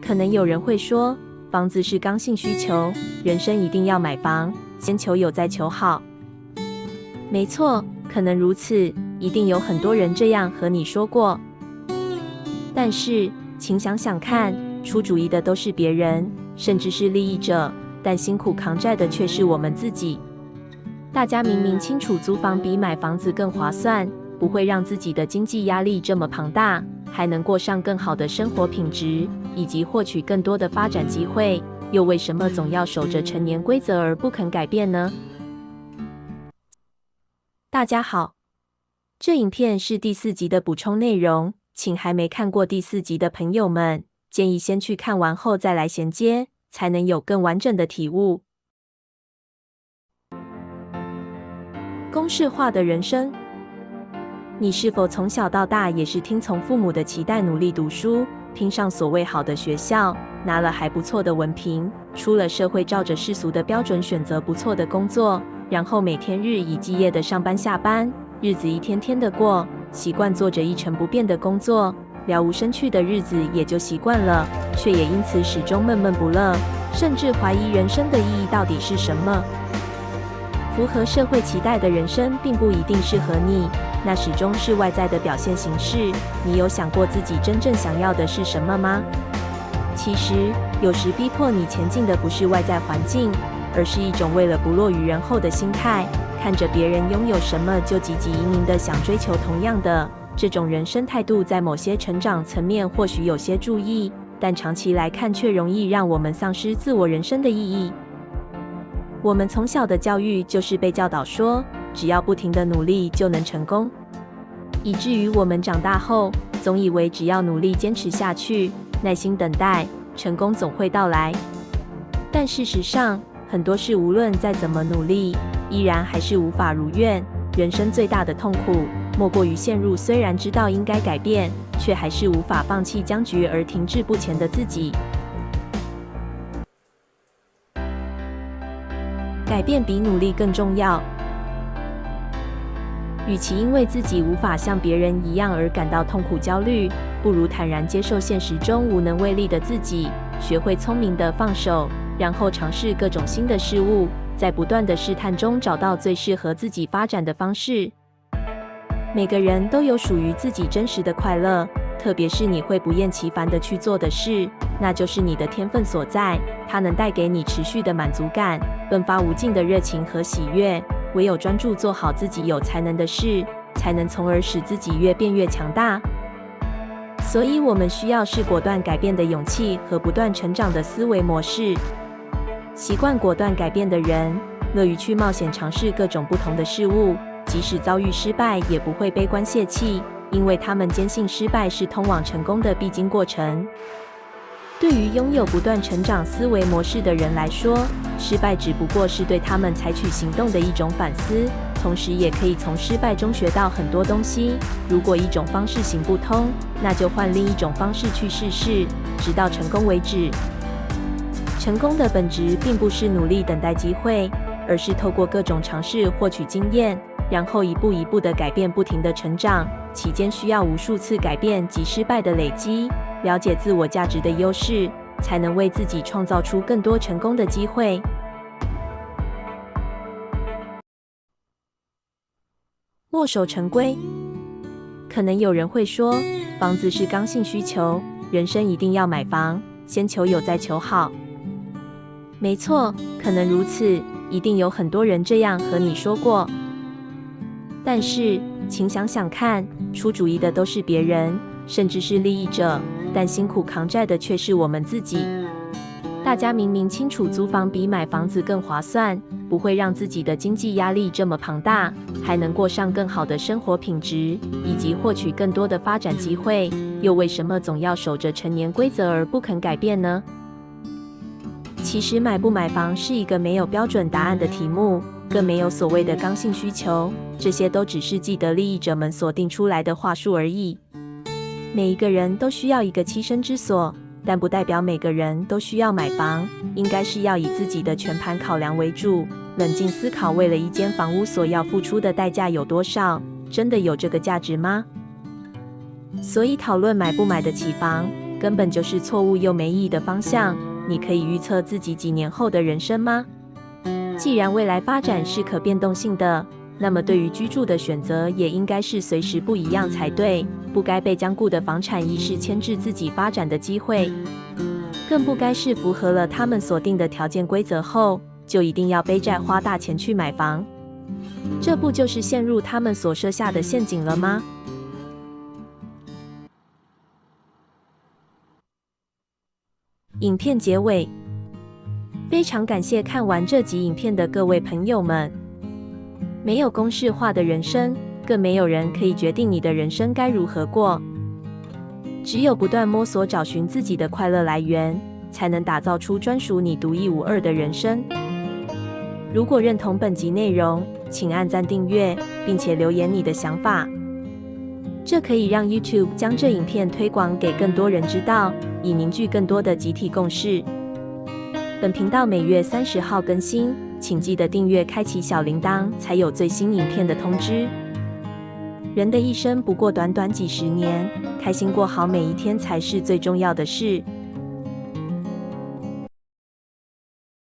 可能有人会说，房子是刚性需求，人生一定要买房，先求有再求好。没错，可能如此，一定有很多人这样和你说过。但是，请想想看，出主意的都是别人，甚至是利益者，但辛苦扛债的却是我们自己。大家明明清楚租房比买房子更划算，不会让自己的经济压力这么庞大，还能过上更好的生活品质，以及获取更多的发展机会，又为什么总要守着陈年规则而不肯改变呢？大家好，这影片是第4集的补充内容，请还没看过第4集的朋友们，建议先去看完后再来衔接，才能有更完整的体悟。公式化的人生，你是否从小到大也是听从父母的期待，努力读书，拼上所谓好的学校，拿了还不错的文凭，出了社会照着世俗的标准选择不错的工作，然后每天日以继夜的上班下班，日子一天天的过，习惯做着一成不变的工作，了无生趣的日子也就习惯了，却也因此始终闷闷不乐，甚至怀疑人生的意义到底是什么。符合社会期待的人生并不一定适合你，那始终是外在的表现形式。你有想过自己真正想要的是什么吗？其实，有时逼迫你前进的不是外在环境，而是一种为了不落于人后的心态，看着别人拥有什么就汲汲营营的想追求同样的。这种人生态度在某些成长层面或许有些注意，但长期来看却容易让我们丧失自我人生的意义。我们从小的教育就是被教导说，只要不停的努力就能成功，以至于我们长大后总以为只要努力坚持下去，耐心等待，成功总会到来。但事实上，很多事无论再怎么努力，依然还是无法如愿。人生最大的痛苦，莫过于陷入虽然知道应该改变，却还是无法放弃僵局而停滞不前的自己。改变比努力更重要。与其因为自己无法像别人一样而感到痛苦焦虑，不如坦然接受现实中无能为力的自己，学会聪明的放手，然后尝试各种新的事物，在不断的试探中找到最适合自己发展的方式。每个人都有属于自己真实的快乐，特别是你会不厌其烦地去做的事，那就是你的天分所在，它能带给你持续的满足感，迸发无尽的热情和喜悦。唯有专注做好自己有才能的事，才能从而使自己越变越强大。所以我们需要是果断改变的勇气和不断成长的思维模式。习惯果断改变的人，乐于去冒险尝试各种不同的事物，即使遭遇失败也不会悲观泄气，因为他们坚信失败是通往成功的必经过程。对于拥有不断成长思维模式的人来说，失败只不过是对他们采取行动的一种反思，同时也可以从失败中学到很多东西。如果一种方式行不通，那就换另一种方式去试试，直到成功为止。成功的本质并不是努力等待机会，而是透过各种尝试获取经验，然后一步一步的改变，不停的成长，期间需要无数次改变及失败的累积。了解自我价值的优势，才能为自己创造出更多成功的机会。墨守成规。可能有人会说，房子是刚性需求，人生一定要买房，先求有再求好。没错，可能如此，一定有很多人这样和你说过。但是，请想想看，出主意的都是别人，甚至是利益者，但辛苦扛债的却是我们自己。大家明明清楚租房比买房子更划算，不会让自己的经济压力这么庞大，还能过上更好的生活品质，以及获取更多的发展机会，又为什么总要守着陈年规则而不肯改变呢？其实买不买房是一个没有标准答案的题目，更没有所谓的刚性需求，这些都只是既得利益者们所定出来的话术而已。每一个人都需要一个栖身之所，但不代表每个人都需要买房，应该是要以自己的全盘考量为主，冷静思考为了一间房屋所要付出的代价有多少，真的有这个价值吗？所以讨论买不买得起房，根本就是错误又没意义的方向。你可以预测自己几年后的人生吗？既然未来发展是可变动性的，那么对于居住的选择也应该是随时不一样才对，不该被僵固的房产意识牵制自己发展的机会，更不该是符合了他们所定的条件规则后，就一定要背债花大钱去买房。这不就是陷入他们所设下的陷阱了吗？影片结尾，非常感谢看完这集影片的各位朋友们。没有公式化的人生，更没有人可以决定你的人生该如何过。只有不断摸索找寻自己的快乐来源，才能打造出专属你独一无二的人生。如果认同本集内容，请按赞订阅，并且留言你的想法。这可以让 YouTube 将这影片推广给更多人知道，以凝聚更多的集体共识。本频道每月30号更新，请记得订阅开启小铃铛，才有最新影片的通知。人的一生不过短短几十年，开心过好每一天才是最重要的事。